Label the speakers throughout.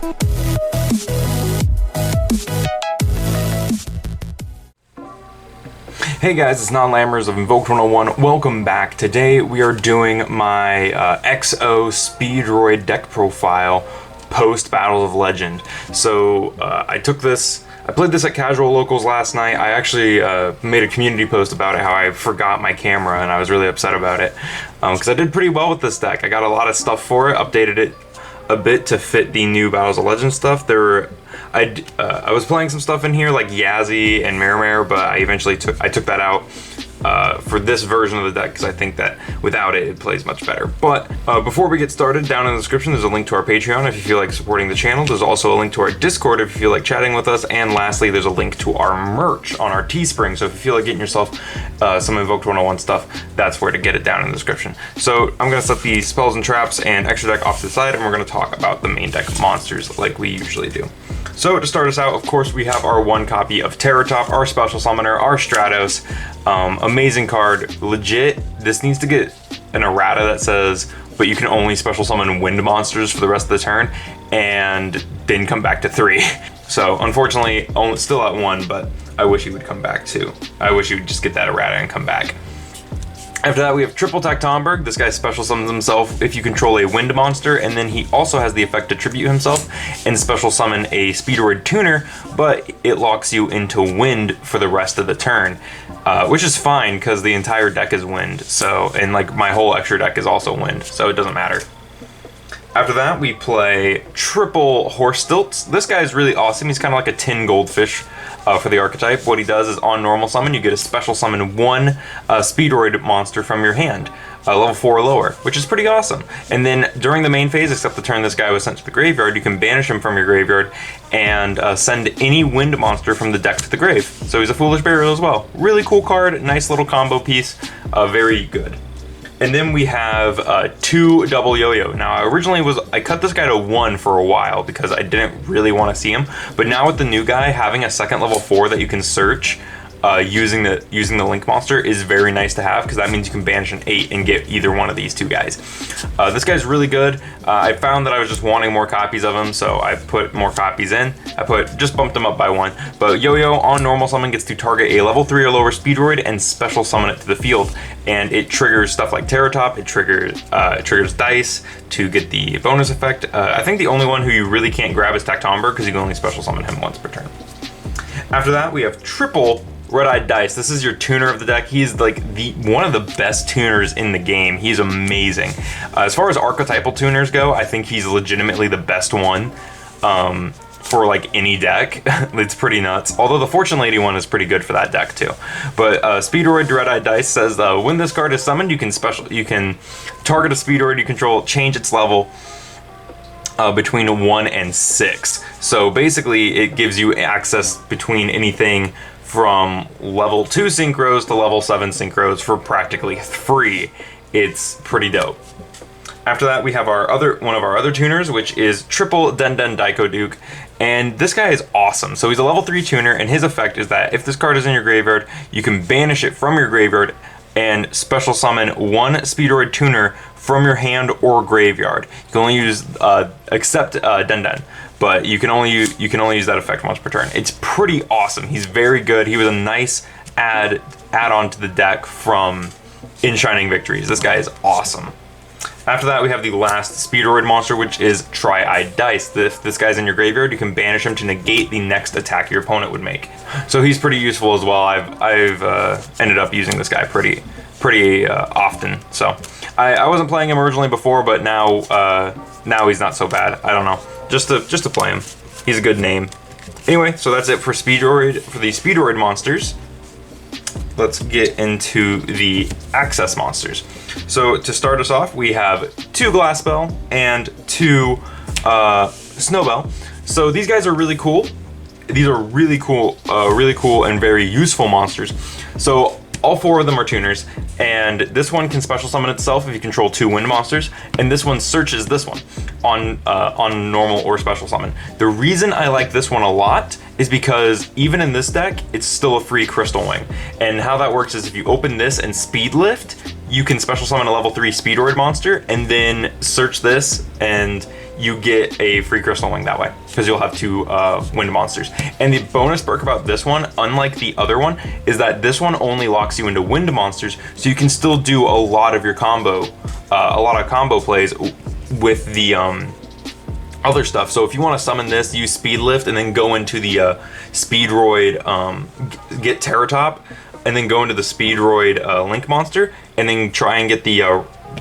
Speaker 1: Hey guys, it's Non-Lammers of Invoked 101. Welcome back. Today we are doing my XO Speedroid deck profile post Battles of Legend. So I played this at Casual Locals last night. I actually made a community post about it, how I forgot my camera, and I was really upset about it. Because I did pretty well with this deck. I got a lot of stuff for it, updated it a bit to fit the new Battles of Legend stuff. I was playing some stuff in here like Yazzie and Miramare, but I eventually took that out for this version of the deck because I think that without it, it plays much better. But before we get started, down in the description there's a link to our Patreon if you feel like supporting the channel. There's also a link to our Discord if you feel like chatting with us, and lastly there's a link to our merch on our Teespring. So if you feel like getting yourself some Invoked 101 stuff, that's where to get it down in the description. So I'm going to set the spells and traps and extra deck off to the side, and we're going to talk about the main deck monsters like we usually do. So to start us out, of course, we have our one copy of Terratop, our special summoner, our Stratos. Amazing card, legit. This needs to get an errata that says, but you can only special summon wind monsters for the rest of the turn, and then come back to 3. So unfortunately, still at 1, but I wish he would come back too. I wish he would just get that errata and come back. After that, we have Triple Tactomberg. This guy special summons himself if you control a wind monster, and then he also has the effect to tribute himself and special summon a Speedroid tuner, but it locks you into wind for the rest of the turn, which is fine because the entire deck is wind. So, and like my whole extra deck is also wind, so it doesn't matter. After that, we play Triple Horse Stilts. This guy is really awesome. He's kind of like a tin goldfish for the archetype. What he does is on normal summon, you get to special summon one Speedroid monster from your hand, level 4 or lower, which is pretty awesome. And then during the main phase, except the turn this guy was sent to the graveyard, you can banish him from your graveyard and send any wind monster from the deck to the grave. So he's a Foolish Burial as well. Really cool card, nice little combo piece, very good. And then we have 2 double yo-yo. Now I cut this guy to 1 for a while because I didn't really want to see him, but now with the new guy, having a second level 4 that you can search using the link monster is very nice to have, because that means you can banish an 8 and get either one of these 2 guys. This guy's really good. I found that I was just wanting more copies of him, so I put more copies in. Just bumped him up by 1. But Yo-Yo on normal summon gets to target a level 3 or lower Speedroid and special summon it to the field, and it triggers stuff like Terratop. It triggers dice to get the bonus effect. I think the only one who you really can't grab is Tactomberg, because you can only special summon him once per turn. After that, we have Triple Red-Eyed Dice. This is your tuner of the deck. He's like one of the best tuners in the game. He's amazing. As far as archetypal tuners go, I think he's legitimately the best one for like any deck. It's pretty nuts. Although the Fortune Lady one is pretty good for that deck too. But Speedroid Red-Eyed Dice says when this card is summoned, you can target a Speedroid you control, change its level between 1 and 6. So basically, it gives you access between anything from level 2 synchros to level 7 synchros for practically free. It's pretty dope. After that, we have one of our other tuners, which is Triple Den Daiko Duke, and this guy is awesome. So he's a level 3 tuner, and his effect is that if this card is in your graveyard, you can banish it from your graveyard and special summon one Speedroid tuner from your hand or graveyard. You can only use except Den, but you can only use that effect once per turn. It's pretty awesome. He's very good. He was a nice add-on to the deck from In Shining Victories. This guy is awesome. After that, we have the last Speedroid monster, which is Tri-Eyed Dice. If this guy's in your graveyard, you can banish him to negate the next attack your opponent would make. So he's pretty useful as well. I've ended up using this guy pretty often. So I wasn't playing him originally before, but now he's not so bad. I don't know, just to play him. He's a good name. Anyway, so that's it for the Speedroid monsters. Let's get into the access monsters. So to start us off, we have 2 Glassbell and 2 Snowbell. So these guys are really cool. These are really cool and very useful monsters. So all 4 of them are tuners, and this one can special summon itself if you control 2 wind monsters, and this one searches this one on normal or special summon. The reason I like this one a lot is because even in this deck, it's still a free Crystal Wing. And how that works is if you open this and Speed Lift, you can special summon a level 3 Speedroid monster and then search this, and you get a free Crystal Wing that way, because you'll have 2 wind monsters. And the bonus perk about this one, unlike the other one, is that this one only locks you into wind monsters, so you can still do a lot of your combo, plays with the other stuff. So if you want to summon this, use Speed Lift, and then go into the Speedroid, get Terratop, and then go into the Speedroid Link monster, and then try and get the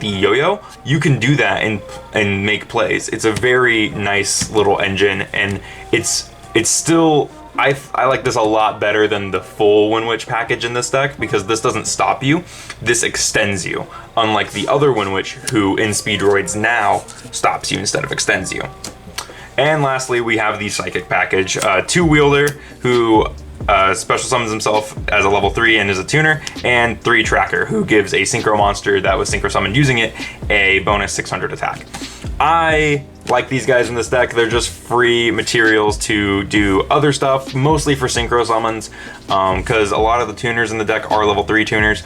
Speaker 1: yo-yo, you can do that and make plays. It's a very nice little engine, and it's still, I like this a lot better than the full Wind Witch package in this deck, because this doesn't stop you, this extends you, unlike the other Wind Witch, who in Speedroids now stops you instead of extends you. And lastly, we have the Psychic package, 2 wielder who special summons himself as a level 3 and is a tuner, and 3 tracker who gives a synchro monster that was synchro summoned using it a bonus 600 attack. I like these guys in this deck. They're just free materials to do other stuff, mostly for synchro summons, because a lot of the tuners in the deck are level 3 tuners.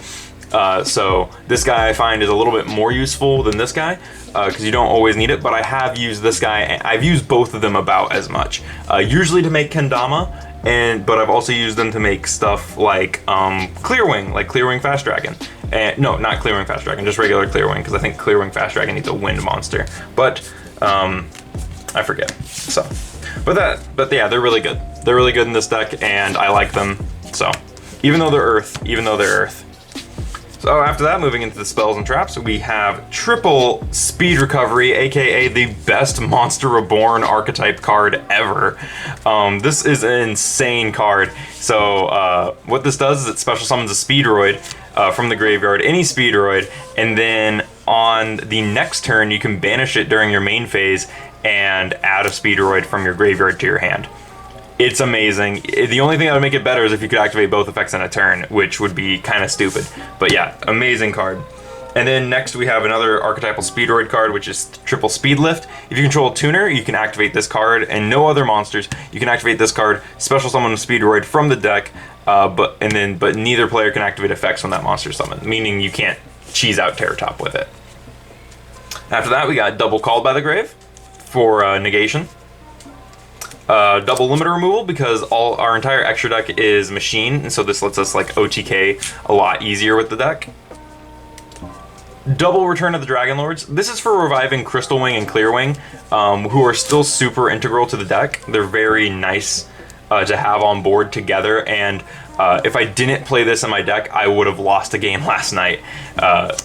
Speaker 1: So this guy I find is a little bit more useful than this guy, because you don't always need it, but I have used this guy, and I've used both of them about as much. Usually to make Kendama, but I've also used them to make stuff like Clearwing, like Clearwing Fast Dragon. And no, not Clearwing Fast Dragon, just regular Clearwing, because I think Clearwing Fast Dragon needs a wind monster. But I forget. So, but yeah, they're really good. They're really good in this deck, and I like them. So, even though they're Earth. So after that, moving into the spells and traps, we have triple speed recovery, aka the best Monster Reborn archetype card ever. This is an insane card. So what this does is it special summons a Speedroid from the graveyard, any Speedroid, and then on the next turn you can banish it during your main phase and add a Speedroid from your graveyard to your hand. It's amazing. The only thing that would make it better is if you could activate both effects in a turn, which would be kind of stupid. But yeah, amazing card. And then next we have another archetypal Speedroid card, which is triple Speed Lift. If you control a tuner, you can activate this card, and no other monsters. You can activate this card, special summon a Speedroid from the deck, but neither player can activate effects when that monster is summoned, meaning you can't cheese out Terratop with it. After that, we got double Called by the Grave for negation. Double limiter removal, because our entire extra deck is machine, and so this lets us like OTK a lot easier with the deck. Double Return of the Dragon Lords. This is for reviving Crystal Wing and Clearwing, who are still super integral to the deck. They're very nice to have on board together, and if I didn't play this in my deck, I would have lost a game last night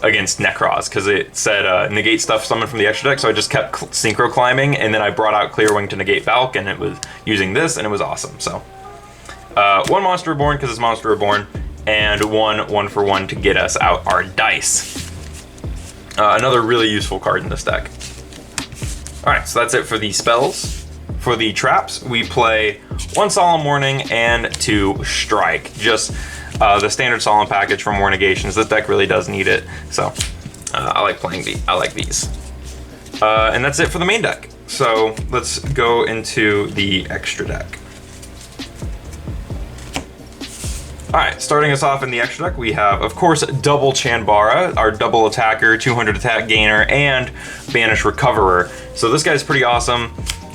Speaker 1: against Necros, because it said negate stuff summoned from the extra deck, so I just kept synchro climbing, and then I brought out Clearwing to negate Valk, and it was using this, and it was awesome. So 1 Monster Reborn, because it's Monster Reborn, and 1 for 1 to get us out our dice. Another really useful card in this deck. Alright, so that's it for the spells. For the traps, we play 1 Solemn Warning and 2 Strike. Just the standard Solemn package for more negations. This deck really does need it, so I like these. And that's it for the main deck. So let's go into the extra deck. Alright, starting us off in the extra deck, we have, of course, double Chanbara, our double attacker, 200 attack gainer, and Banish Recoverer. So this guy's pretty awesome.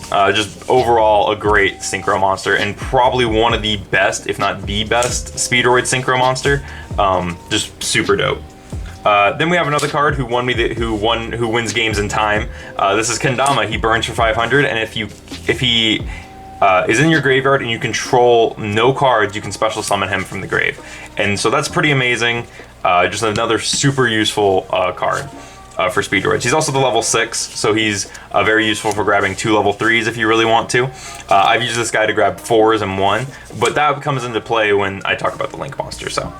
Speaker 1: Just overall a great synchro monster, and probably one of the best, if not the best, Speedroid synchro monster. Just super dope. Then we have another card who wins games in time. This is Kendama. He burns for 500, and if he is in your graveyard and you control no cards, you can special summon him from the grave. And so that's pretty amazing. Just another super useful card. For Speedroids. He's also the level 6, so he's very useful for grabbing 2 level 3s if you really want to. I've used this guy to grab 4s and 1, but that comes into play when I talk about the Link monster. So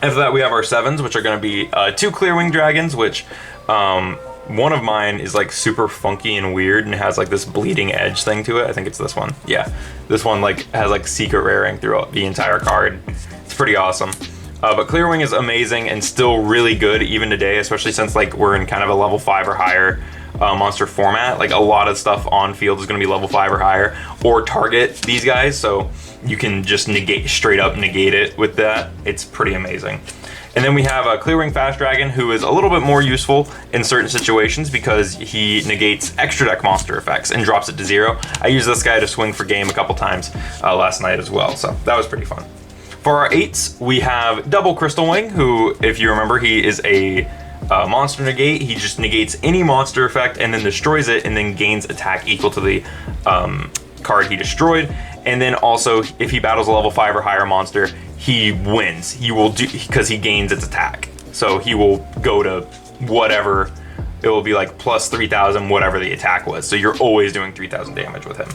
Speaker 1: after that, we have our 7s, which are going to be 2 Clearwing Dragons, which one of mine is like super funky and weird and has like this bleeding edge thing to it. I think it's this one. Yeah, this one like has like secret raring throughout the entire card. It's pretty awesome. But Clearwing is amazing and still really good even today, especially since like we're in kind of a level 5 or higher monster format. Like a lot of stuff on field is going to be level 5 or higher, or target these guys, so you can just straight up negate it with that. It's pretty amazing. And then we have a Clearwing Fast Dragon, who is a little bit more useful in certain situations because he negates extra deck monster effects and drops it to 0. I used this guy to swing for game a couple times last night as well, so that was pretty fun. For our 8s, we have Double Crystal Wing, who, if you remember, he is a monster negate. He just negates any monster effect and then destroys it and then gains attack equal to the card he destroyed. And then also, if he battles a level 5 or higher monster, he wins. He will do, because he gains its attack. So he will go to whatever, it will be like plus 3,000, whatever the attack was. So you're always doing 3,000 damage with him.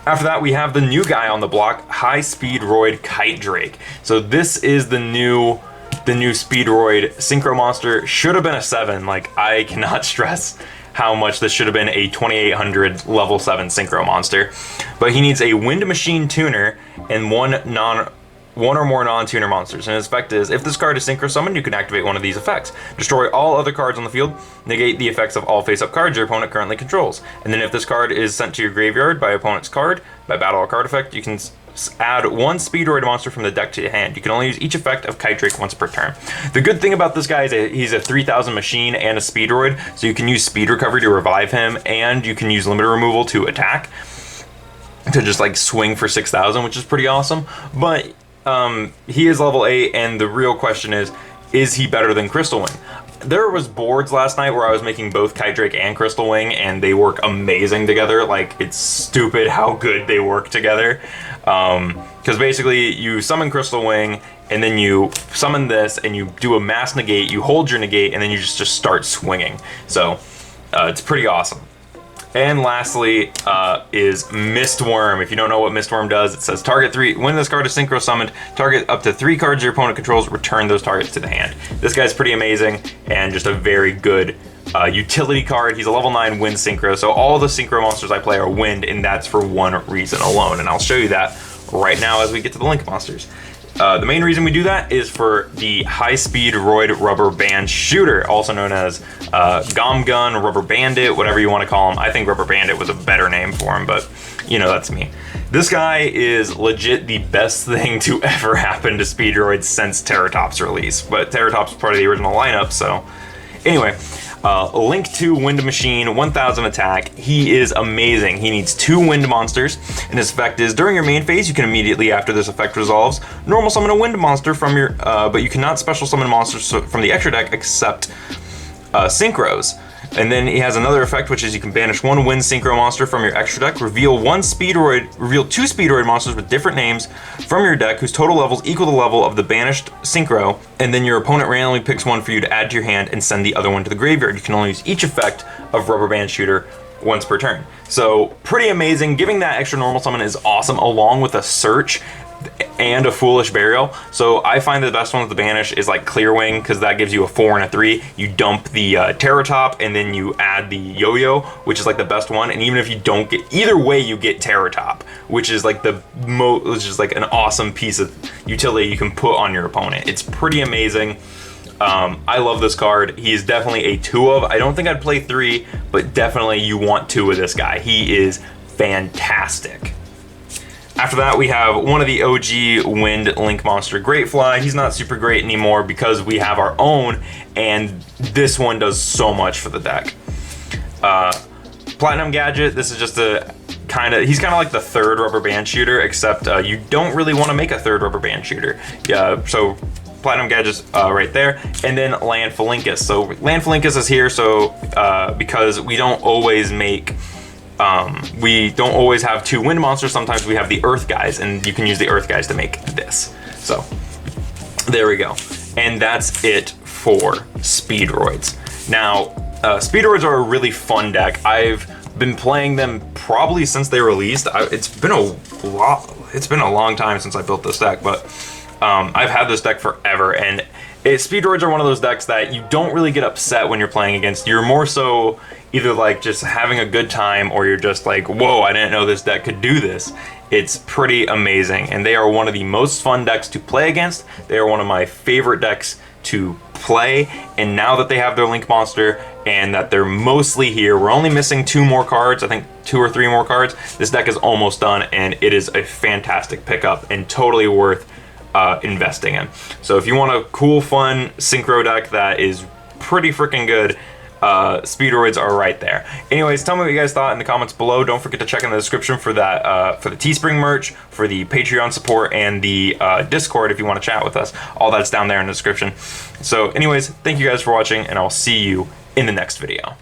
Speaker 1: After that, we have the new guy on the block, High Speedroid Kite Drake. So this is the new Speedroid Synchro Monster. Should have been a 7. Like, I cannot stress how much this should have been a 2800 level 7 Synchro Monster. But he needs a Wind Machine Tuner and one or more non-tuner monsters. And his effect is, if this card is synchro summoned, you can activate one of these effects. Destroy all other cards on the field, negate the effects of all face-up cards your opponent currently controls. And then if this card is sent to your graveyard by opponent's card, by battle or card effect, you can add one Speedroid monster from the deck to your hand. You can only use each effect of Kite Drake once per turn. The good thing about this guy is he's a 3000 machine and a Speedroid, so you can use Speed Recovery to revive him, and you can use Limiter Removal to attack, to just like swing for 6,000, which is pretty awesome. But he is level 8, and the real question is he better than Crystal Wing? There was boards last night where I was making both Kite Drake and Crystal Wing, and they work amazing together. Like, it's stupid how good they work together. Because basically, you summon Crystal Wing, and then you summon this, and you do a mass negate, you hold your negate, and then you just start swinging. So, it's pretty awesome. And lastly is Mistworm. If you don't know what Mistworm does, it says target 3, when this card is synchro summoned, target up to 3 cards your opponent controls, return those targets to the hand. This guy's pretty amazing and just a very good utility card. He's a level 9 wind synchro, so all the synchro monsters I play are wind, and that's for one reason alone. And I'll show you that right now as we get to the Link monsters. The main reason we do that is for the High Speedroid Rubber Band Shooter, also known as Gom Gun, Rubber Bandit, whatever you want to call him. I think Rubber Bandit was a better name for him, but you know, that's me. This guy is legit the best thing to ever happen to Speedroid since Terratop's release, but Terratop's part of the original lineup, so anyway. Link 2 Wind Machine, 1000 attack. He is amazing. He needs 2 wind monsters, and his effect is, during your main phase, you can immediately after this effect resolves, normal summon a wind monster from your, but you cannot special summon monsters from the extra deck except synchros. And then he has another effect, which is you can banish 1 wind synchro monster from your extra deck, reveal 2 Speedroid monsters with different names from your deck whose total levels equal the level of the banished synchro, and then your opponent randomly picks one for you to add to your hand and send the other one to the graveyard. You can only use each effect of Rubber Band Shooter once per turn. So pretty amazing. Giving that extra normal summon is awesome, along with a search and a Foolish Burial. So I find the best one with the banish is like Clearwing, because that gives you a 4 and a 3. You dump the Terratop, and then you add the Yo-Yo, which is like the best one. And even if you don't get, either way you get Terratop, which is like which is like an awesome piece of utility you can put on your opponent. It's pretty amazing. I love this card. He is definitely a 2 of. I don't think I'd play 3, but definitely you want 2 of this guy. He is fantastic. After that, we have one of the OG Wind Link Monster, Greatfly. He's not super great anymore because we have our own, and this one does so much for the deck. Platinum Gadget, this is just a he's kind of like the 3rd Rubber Band Shooter, except you don't really want to make a 3rd Rubber Band Shooter. So Platinum Gadget's right there, and then Landfalinkus. So Landfalinkus is here, so because we don't always make we don't always have 2 wind monsters. Sometimes we have the earth guys, and you can use the earth guys to make this. So there we go. And that's it for Speedroids. Now, Speedroids are a really fun deck. I've been playing them probably since they released. It's been a long time since I built this deck, but I've had this deck forever, and Speedroids are one of those decks that you don't really get upset when you're playing against. You're more so either like just having a good time, or you're just like, whoa, I didn't know this deck could do this. It's pretty amazing, and they are one of the most fun decks to play against. They are one of my favorite decks to play, and now that they have their Link Monster and that they're mostly here, we're only missing 2 more cards, I think 2 or 3 more cards. This deck is almost done, and it is a fantastic pickup and totally worth investing in. So if you want a cool, fun synchro deck that is pretty freaking good, Speedroids are right there. Anyways, tell me what you guys thought in the comments below. Don't forget to check in the description for that, for the Teespring merch, for the Patreon support, and the Discord if you want to chat with us. All that's down there in the description. So anyways, thank you guys for watching, and I'll see you in the next video.